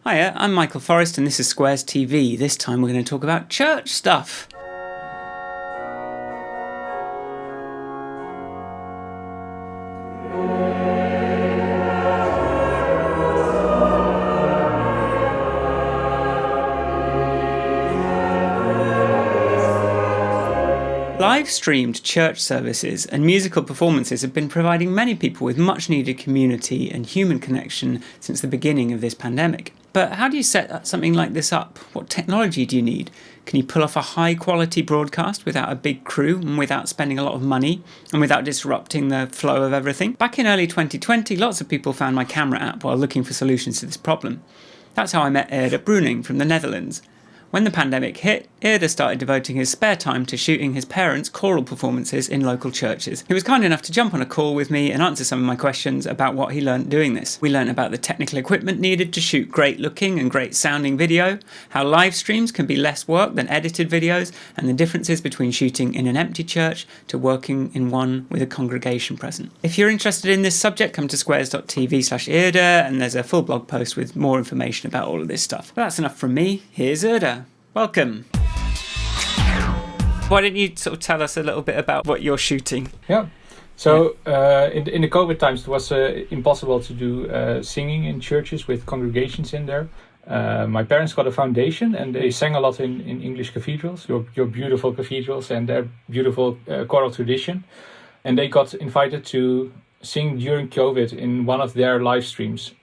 Hiya, I'm Michael Forrest and this is Squares TV. This time we're going to talk about church stuff. Live-streamed church services and musical performances have been providing many people with much-needed community and human connection since the beginning of this pandemic. But how do you set something like this up? What technology do you need? Can you pull off a high-quality broadcast without a big crew and without spending a lot of money and without disrupting the flow of everything? Back in early 2020, lots of people found my camera app while looking for solutions to this problem. That's how I met Eerde Bruining from the Netherlands. When the pandemic hit, Eerde started devoting his spare time to shooting his parents' choral performances in local churches. He was kind enough to jump on a call with me and answer some of my questions about what he learnt doing this. We learnt about the technical equipment needed to shoot great looking and great sounding video, how live streams can be less work than edited videos, and the differences between shooting in an empty church to working in one with a congregation present. If you're interested in this subject, come to squares.tv/Eerde and there's a full blog post with more information about all of this stuff. But that's enough from me. Here's Eerde. Welcome. Why don't you sort of tell us a little bit about what you're shooting? Yeah. So in the COVID times, it was impossible to do singing in churches with congregations in there. My parents got a foundation and they sang a lot in English cathedrals, your beautiful cathedrals and their beautiful choral tradition. And they got invited to sing during COVID in one of their live streams.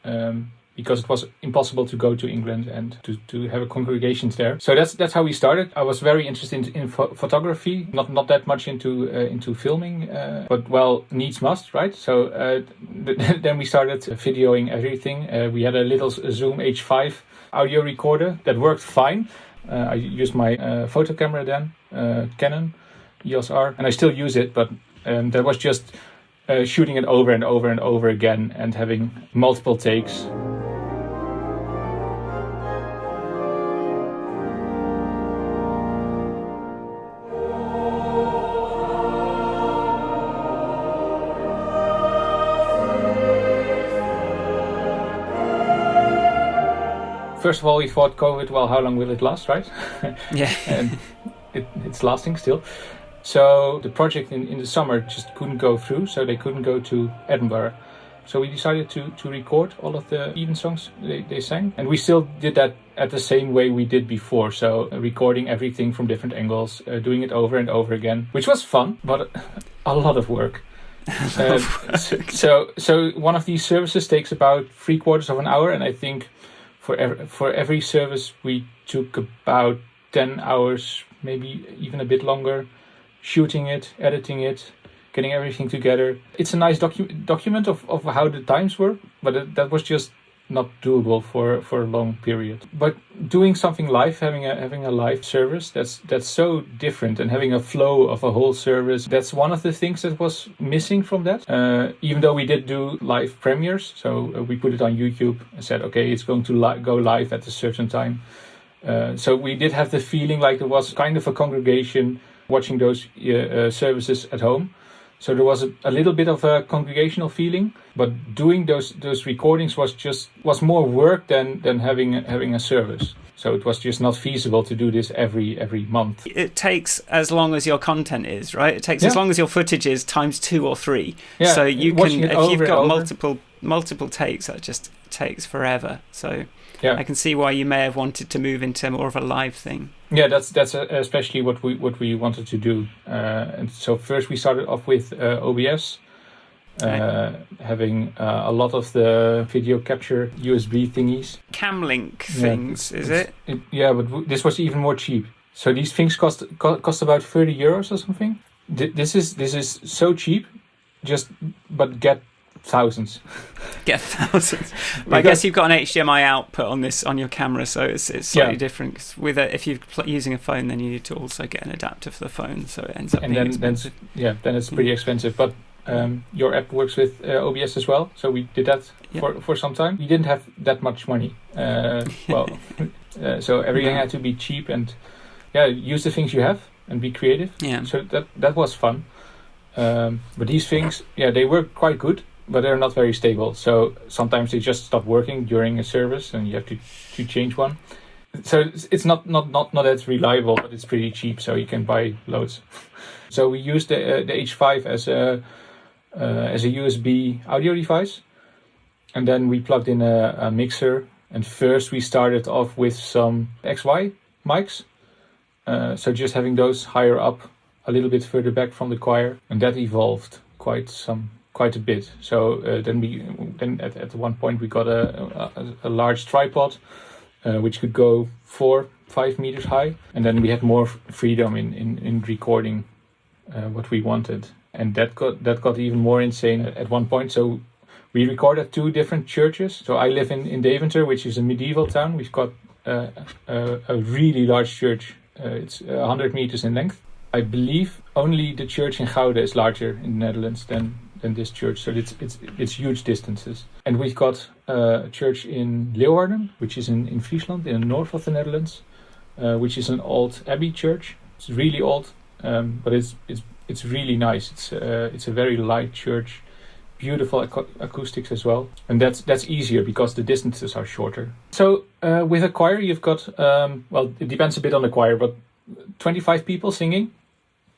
Because it was impossible to go to England and to have a congregation there. So that's how we started. I was very interested in photography, not that much into filming, but well, needs must, right? So then we started videoing everything. We had a little Zoom H5 audio recorder that worked fine. I used my photo camera then, Canon EOS R, and I still use it, but that was just shooting it over and over and over again and having multiple takes. First of all, we thought COVID, well, how long will it last, right? Yeah. And it's lasting still. So the project in the summer just couldn't go through, so they couldn't go to Edinburgh. So we decided to record all of the Eden songs they sang. And we still did that at the same way we did before. So recording everything from different angles, doing it over and over again, which was fun, but a lot of work. So one of these services takes about 3/4 of an hour, and I think for every service we took about 10 hours, maybe even a bit longer, shooting it, editing it, getting everything together. It's a nice document of how the times were, but that was just not doable for a long period. But doing something live, having a live service, that's so different, and having a flow of a whole service, that's one of the things that was missing from that. Even though we did do live premieres, so we put it on YouTube and said, okay, it's going to go live at a certain time. So we did have the feeling like there was kind of a congregation watching those services at home. So there was a little bit of a congregational feeling, but doing those recordings was more work than having a service. So it was just not feasible to do this every month. It takes as long as your content is, right? It takes as long as your footage is times 2 or 3. Yeah, so you can, if you've got over. multiple takes, that just takes forever. So yeah. I can see why you may have wanted to move into more of a live thing. Yeah, that's especially what we wanted to do. And so first we started off with OBS, having a lot of the video capture USB thingies. Camlink things, is it? Yeah, but this was even more cheap. So these things cost about €30 or something. This is so cheap, but get thousands. Get thousands. But I guess you've got an HDMI output on your camera, so it's slightly different. 'Cause if you're using a phone, then you need to also get an adapter for the phone, so it ends up being expensive. Then it's pretty expensive. But your app works with OBS as well, so we did that for some time. We didn't have that much money, so everything had to be cheap and use the things you have and be creative. Yeah. So that was fun. But these things, they were quite good. but they're not very stable. So sometimes they just stop working during a service, and you have to change one. So it's not as reliable, but it's pretty cheap, so you can buy loads. So we used the H5 as a USB audio device, and then we plugged in a mixer. And first we started off with some XY mics, so just having those higher up, a little bit further back from the choir, and that evolved quite a bit. So then at one point we got a large tripod, which could go 4-5 meters high, and then we had more freedom in recording what we wanted, and that got even more insane at one point. So we record at 2 different churches. So I live in Deventer, which is a medieval town. We've got a really large church. It's 100 meters in length. I believe only the church in Gouda is larger in the Netherlands than this church. So it's huge distances. And we've got a church in Leeuwarden, which is in Friesland, in the north of the Netherlands, which is an old abbey church. It's really old, but it's really nice. It's a very light church. Beautiful acoustics as well, and that's easier because the distances are shorter. So with a choir, you've got it depends a bit on the choir, but 25 people singing,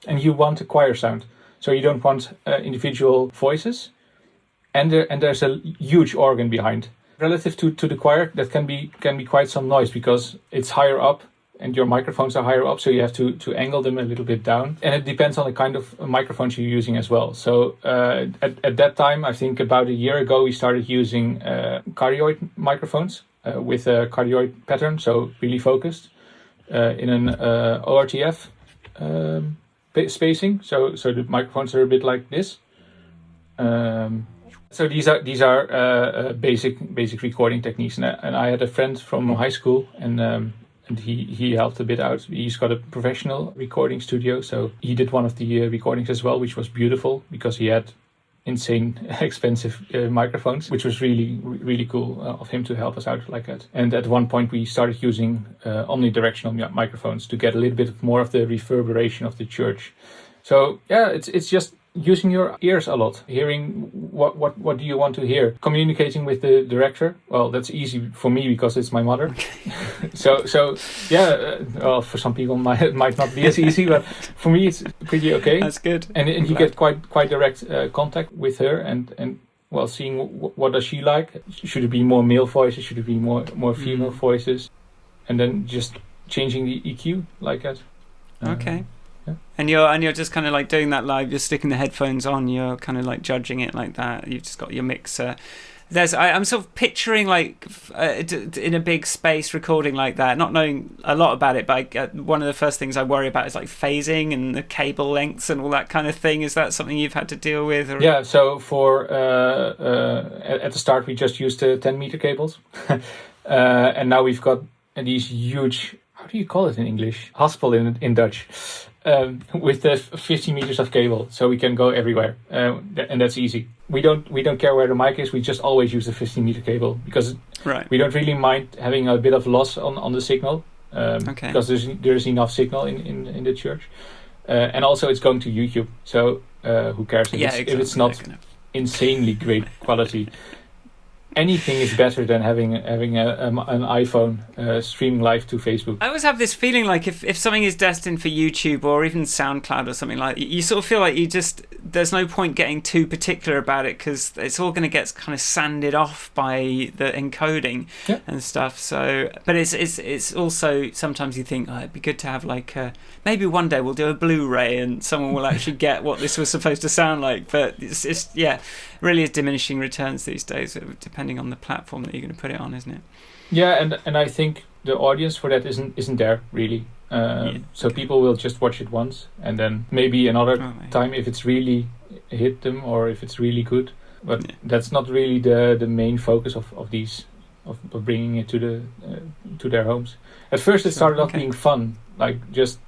and you want a choir sound. So you don't want individual voices, and there's a huge organ behind. Relative to the choir, that can be quite some noise because it's higher up. And your microphones are higher up, so you have to angle them a little bit down. And it depends on the kind of microphones you're using as well. So at that time, I think about a year ago, we started using cardioid microphones with a cardioid pattern, so really focused in an ORTF spacing. So the microphones are a bit like this. So these are basic recording techniques. And I had a friend from high school, and he helped a bit out. He's got a professional recording studio, so he did one of the recordings as well, which was beautiful because he had insane expensive microphones, which was really cool of him to help us out like that. And at one point we started using omnidirectional microphones to get a little bit more of the reverberation of the church. So yeah, it's just using your ears a lot, hearing what do you want to hear, communicating with the director. Well, that's easy for me because it's my mother. so yeah, well, for some people it might not be as easy, but for me it's pretty okay. That's good. And you get quite direct contact with her, and well, seeing what does she like. Should it be more male voices? Should it be more female voices? And then just changing the EQ like that. Okay. Yeah. And you're just kind of like doing that live. You're sticking the headphones on. You're kind of like judging it like that. You've just got your mixer. I'm sort of picturing like in a big space recording like that, not knowing a lot about it, but one of the first things I worry about is like phasing and the cable lengths and all that kind of thing. Is that something you've had to deal with? Or? Yeah. So for at the start we just used 10-meter cables, and now we've got these huge. How do you call it in English? Haspel in Dutch. With the 50 meters of cable, so we can go everywhere, and that's easy. We don't care where the mic is. We just always use the 50-meter cable because we don't really mind having a bit of loss on the signal, because there's enough signal in the church, and also it's going to YouTube. So who cares if it's not insanely great quality? Anything is better than having an iPhone streaming live to Facebook. I always have this feeling like if something is destined for YouTube or even SoundCloud or something like that, you sort of feel like there's no point getting too particular about it because it's all going to get kind of sanded off by the encoding and stuff. So, but it's also sometimes you think it'd be good to have like maybe one day we'll do a Blu-ray and someone will actually get what this was supposed to sound like. But it's really is diminishing returns these days, depending on the platform that you're going to put it on, isn't it? Yeah, and I think the audience for that isn't there really. So people will just watch it once, and then maybe another time if it's really hit them or if it's really good. But that's not really the main focus of these of bringing it to their homes. At first, it started off being fun, like just.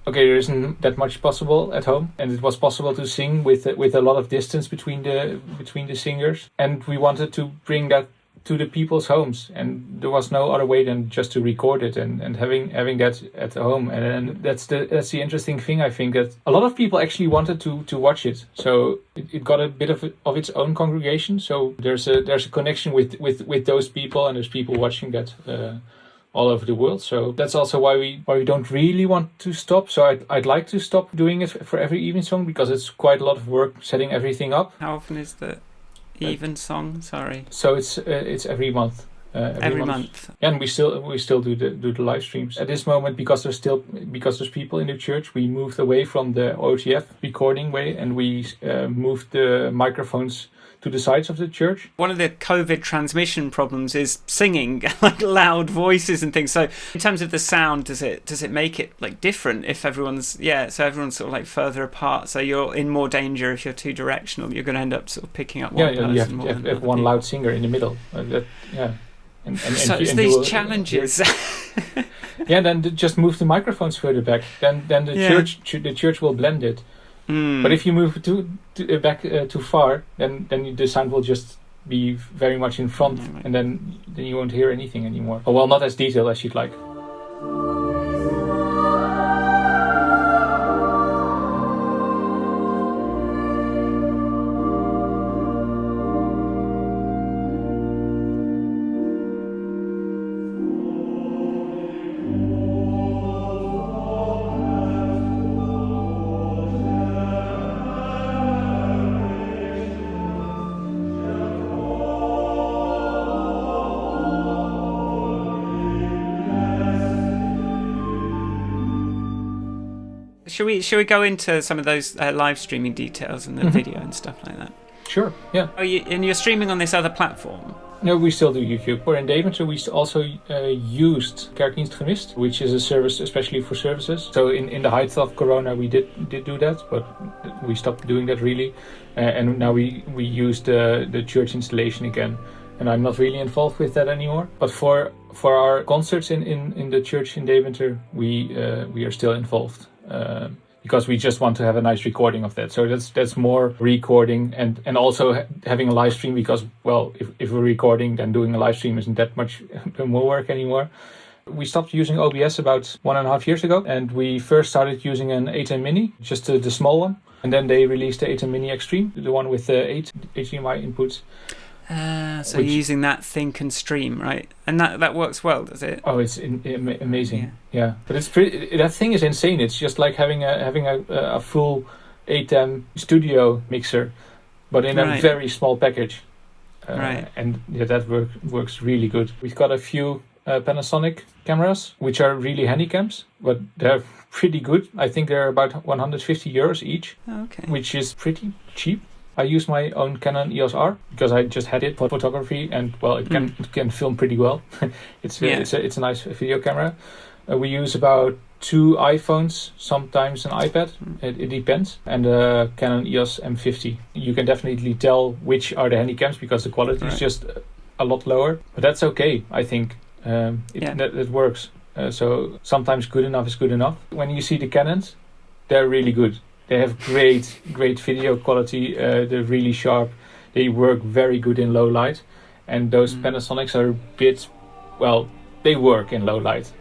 Okay, there isn't that much possible at home, and it was possible to sing with a lot of distance between the singers, and we wanted to bring that to the people's homes, and there was no other way than just to record it and having that at home. And that's the interesting thing. I think that a lot of people actually wanted to watch it, so it got a bit of its own congregation. So there's a connection with those people, and there's people watching that all over the world. So that's also why we don't really want to stop. So I'd like to stop doing it for every Evensong, because it's quite a lot of work setting everything up. How often is the Evensong? Sorry. So it's every month. Every month. And we still do the live streams at this moment, because there's people in the church. We moved away from the OTF recording way, and we moved the microphones to the sides of the church. One of the COVID transmission problems is singing, like loud voices and things. So in terms of the sound, does it make it like different if everyone's sort of like further apart? So you're in more danger if you're too directional. You're going to end up sort of picking up one person. You have one loud singer in the middle. And so it's these challenges. Then just move the microphones further back. Then the church will blend it. But if you move back too far, then the sound will just be very much in front, and then you won't hear anything anymore. Or well, not as detailed as you'd like. Should we go into some of those live streaming details and the video and stuff like that? Sure, yeah. And you're streaming on this other platform? No, we still do YouTube. We're in Deventer. We also used Kerkdienst Gemist, which is a service especially for services. So in the height of Corona, we did do that, but we stopped doing that really. And now we use the church installation again. And I'm not really involved with that anymore. But for our concerts in the church in Deventer, we are still involved. Because we just want to have a nice recording of that. So that's more recording and also having a live stream, because, well, if we're recording, then doing a live stream isn't that much more work anymore. We stopped using OBS about 1.5 years ago, and we first started using an 810 Mini, just the small one. And then they released the 810 Mini Extreme, the one with 8 HDMI inputs. So you're using that Think and Stream, right? And that works well, does it? Oh, it's amazing. Yeah, but it's pretty. That thing is insane. It's just like having a full 810 studio mixer, but in a very small package. And that works really good. We've got a few Panasonic cameras, which are really handy cams, but they're pretty good. I think they're about 150 euros each, which is pretty cheap. I use my own Canon EOS R because I just had it for photography, and well, it can film pretty well. It's a nice video camera. We use about 2 iPhones, sometimes an iPad. It depends, and a Canon EOS M50. You can definitely tell which are the handycams because the quality is just a lot lower, but that's okay. I think that works. So sometimes good enough is good enough. When you see the Canons, they're really good. They have great video quality. They're really sharp. They work very good in low light. And those Panasonics are a bit, well, they work in low light.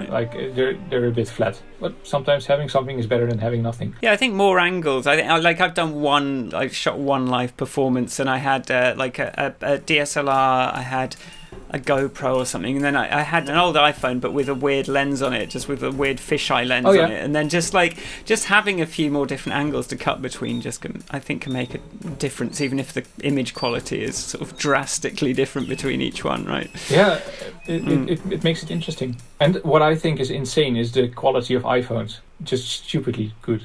Like they're a bit flat. But sometimes having something is better than having nothing. Yeah, I think more angles. I've done I shot one live performance, and I had a DSLR. I had a GoPro or something, and then I had an old iPhone but with a weird lens on it, just with a weird fisheye lens on it, and then just having a few more different angles to cut between I think can make a difference, even if the image quality is sort of drastically different between each one, right? Yeah, it makes it interesting. And what I think is insane is the quality of iPhones, just stupidly good.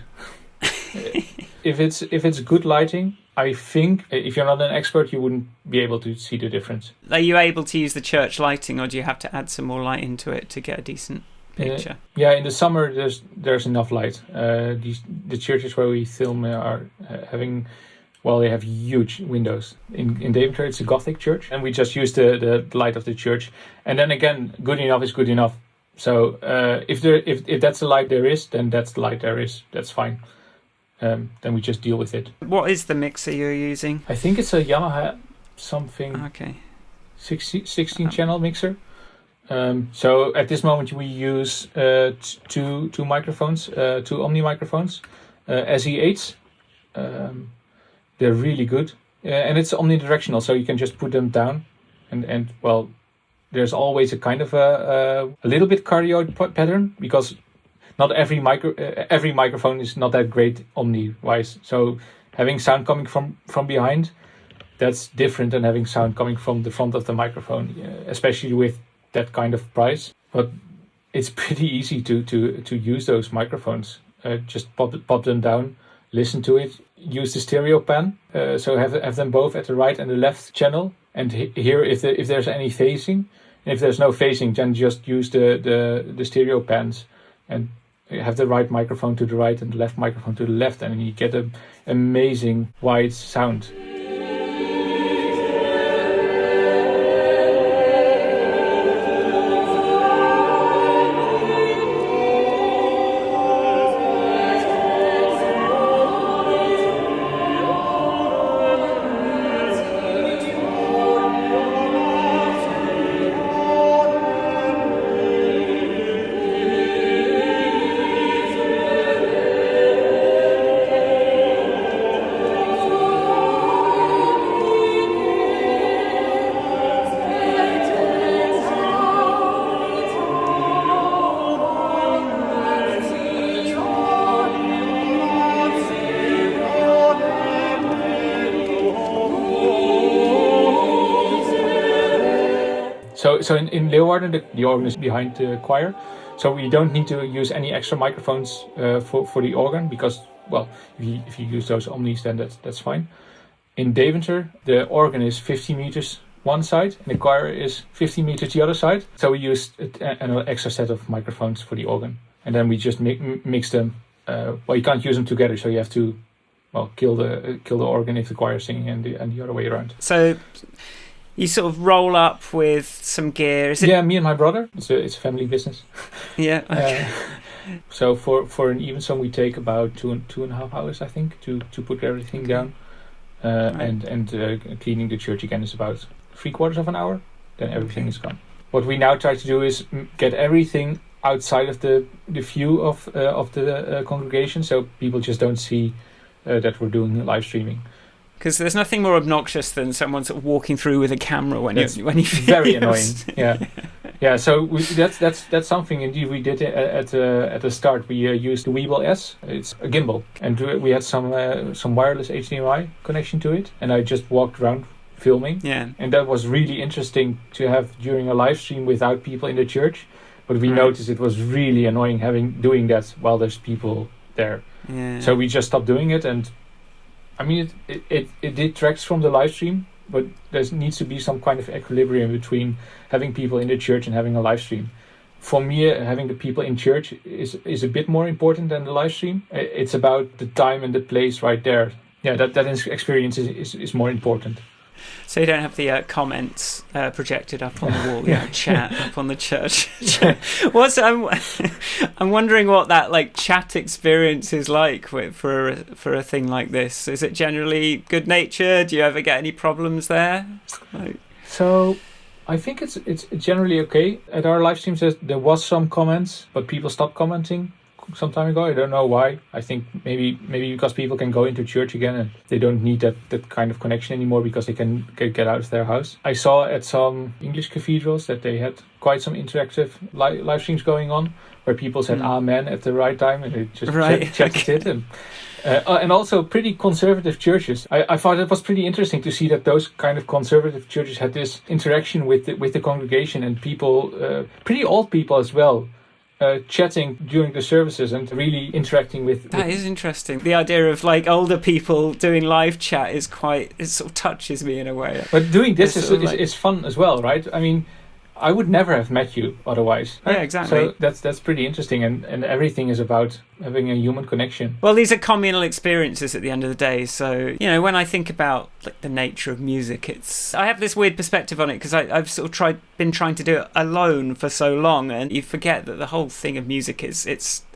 If it's good lighting, I think if you're not an expert, you wouldn't be able to see the difference. Are you able to use the church lighting, or do you have to add some more light into it to get a decent picture? In the summer there's enough light. The churches where we film are having, well, they have huge windows. In Deventer, it's a Gothic church, and we just use the light of the church. And then again, good enough is good enough. So if that's the light there is, then that's the light there is. That's fine. Then we just deal with it. What is the mixer you're using? I think it's a Yamaha something. Okay. 16 channel mixer. So at this moment we use two microphones, two Omni microphones, SE8s. They're really good, and it's omnidirectional, so you can just put them down, and well, there's always a kind of a little bit cardioid pattern, because not every microphone is not that great omni-wise. So having sound coming from behind, that's different than having sound coming from the front of the microphone, especially with that kind of price. But it's pretty easy to use those microphones. Just pop them down, listen to it, use the stereo pan. So have them both at the right and the left channel, and hear if there's any phasing. And if there's no phasing, then just use the stereo pans and have the right microphone to the right and the left microphone to the left, and you get an amazing wide sound. So in Leeuwarden, the organ is behind the choir, so we don't need to use any extra microphones for the organ, because, well, if you use those omnis, then that's fine. In Deventer, the organ is 50 meters one side and the choir is 50 meters the other side, so we use an extra set of microphones for the organ, and then we just mix them. Well, you can't use them together, so you have to, well, kill the organ if the choir is singing, and the other way around. So you sort of roll up with some gear. Is it? Yeah, me and my brother. It's a family business. Yeah. Okay. So for an even song, we take about two and a half hours, I think, to put everything down. Right. And cleaning the church again is about 3/4 of an hour. Then everything is gone. What we now try to do is get everything outside of the view of the congregation, so people just don't see that we're doing live streaming. Because there's nothing more obnoxious than someone sort of walking through with a camera when you very annoying. Yeah. So that's something indeed we did at the start. We used the Weeble S. It's a gimbal, and we had some wireless HDMI connection to it, and I just walked around filming. Yeah. And that was really interesting to have during a live stream without people in the church. But we noticed it was really annoying doing that while there's people there. Yeah. So we just stopped doing it, and I mean, it detracts from the live stream, but there needs to be some kind of equilibrium between having people in the church and having a live stream. For me, having the people in church is a bit more important than the live stream. It's about the time and the place right there. Yeah, that experience is more important. So you don't have the comments projected up on the wall, chat up on the church. I'm wondering what that like chat experience is like for a thing like this. Is it generally good natured? Do you ever get any problems there? So I think it's generally okay. At our live streams, there was some comments, but people stopped commenting some time ago. I don't know why. I think maybe because people can go into church again and they don't need that kind of connection anymore because they can get out of their house. I saw at some English cathedrals that they had quite some interactive live streams going on where people said amen at the right time, and they just chatted it. And also pretty conservative churches. I thought it was pretty interesting to see that those kind of conservative churches had this interaction with the congregation, and people, pretty old people as well, chatting during the services and really interacting with. That is interesting. The idea of like older people doing live chat it sort of touches me in a way. But doing this is fun as well, right? I mean, I would never have met you otherwise. Yeah, exactly. So that's pretty interesting, and everything is about having a human connection. Well, these are communal experiences at the end of the day. So, when I think about like the nature of music, I have this weird perspective on it because I've sort of been trying to do it alone for so long, and you forget that the whole thing of music is it's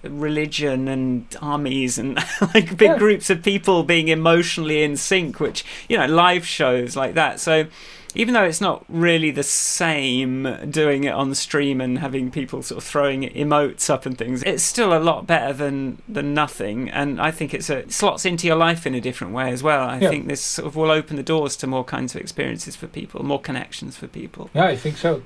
religion and armies and like big groups of people being emotionally in sync, which, live shows like that. So even though it's not really the same doing it on the stream and having people sort of throwing emotes up and things, it's still a lot better than nothing. And I think it slots into your life in a different way as well. I think this sort of will open the doors to more kinds of experiences for people, more connections for people. Yeah, I think so.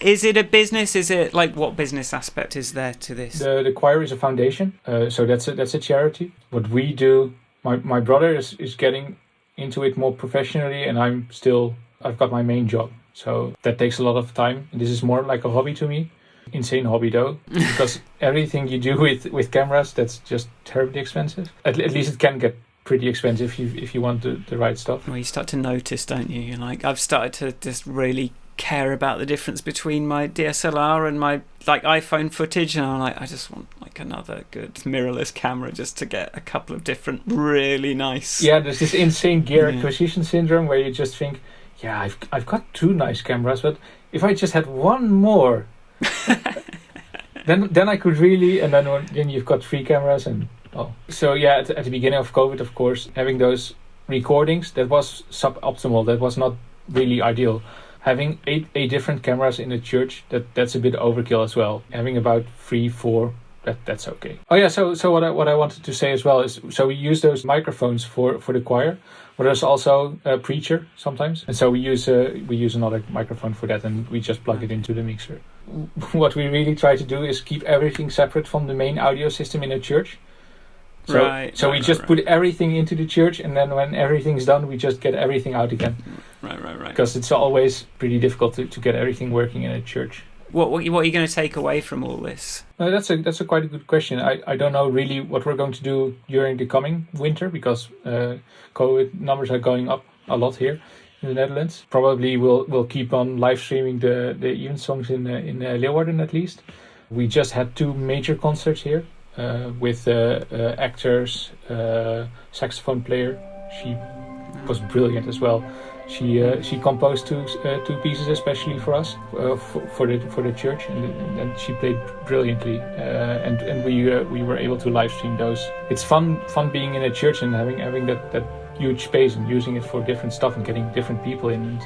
Is it a business? Is it like, what business aspect is there to this? The choir is a foundation, so that's a charity. What we do, my brother is getting into it more professionally, and I've got my main job, so that takes a lot of time. This is more like a hobby to me. Insane hobby though, because everything you do with cameras, that's just terribly expensive. At least it can get pretty expensive if you want the right stuff. Well, you start to notice, don't you? You're like, I've started to just really care about the difference between my DSLR and my iPhone footage, and I'm like, I just want another good mirrorless camera just to get a couple of different really nice. Yeah, there's this insane gear acquisition syndrome where you just think, yeah, I've got 2 nice cameras, but if I just had one more, then I could really, and then you've got 3 cameras and so yeah, at the beginning of COVID, of course, having those recordings, that was suboptimal. That was not really ideal. Having 8 different cameras in a church, that's a bit overkill as well. Having about 3, 4, that's okay. Oh yeah, so what I wanted to say as well is, so we use those microphones for the choir, but there's also a preacher sometimes, and so we use another microphone for that, and we just plug it into the mixer. What we really try to do is keep everything separate from the main audio system in a church. So we just put everything into the church, and then when everything's done, we just get everything out again. Right. Because it's always pretty difficult to get everything working in a church. What are you going to take away from all this? That's a quite a good question. I don't know really what we're going to do during the coming winter, because COVID numbers are going up a lot here in the Netherlands. Probably we'll keep on live streaming the evensongs in Leeuwarden at least. We just had 2 major concerts here. With actors, saxophone player. She was brilliant as well. She composed two pieces especially for us for the church, and she played brilliantly. And we were able to live stream those. It's fun being in a church and having that huge space and using it for different stuff and getting different people in,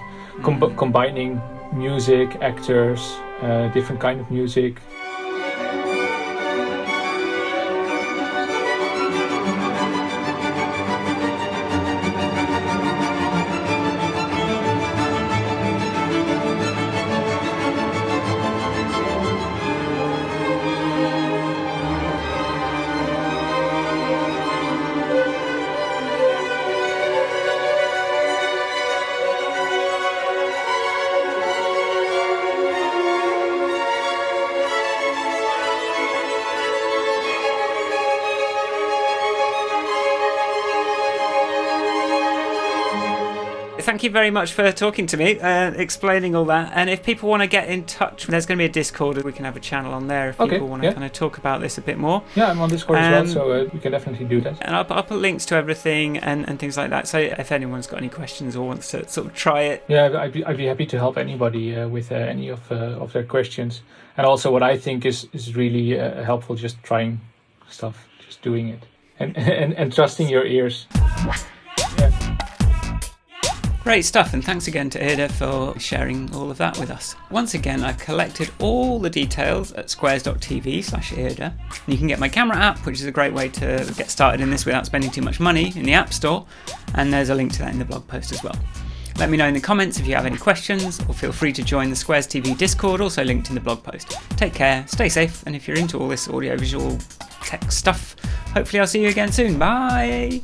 and combining music, actors, different kind of music. Thank you very much for talking to me, explaining all that. And if people want to get in touch, there's going to be a Discord. We can have a channel on there if people want to kind of talk about this a bit more. Yeah, I'm on Discord as well, so we can definitely do that. And I'll put links to everything and things like that. So if anyone's got any questions or wants to sort of try it. Yeah, I'd be happy to help anybody with any of their questions. And also what I think is really helpful, just trying stuff, just doing it. And trusting your ears. Yeah. Great stuff, and thanks again to Eerde for sharing all of that with us. Once again, I've collected all the details at squares.tv/Eerde. And you can get my camera app, which is a great way to get started in this without spending too much money, in the App Store, and there's a link to that in the blog post as well. Let me know in the comments if you have any questions, or feel free to join the Squares TV Discord, also linked in the blog post. Take care, stay safe, and if you're into all this audiovisual tech stuff, hopefully I'll see you again soon. Bye!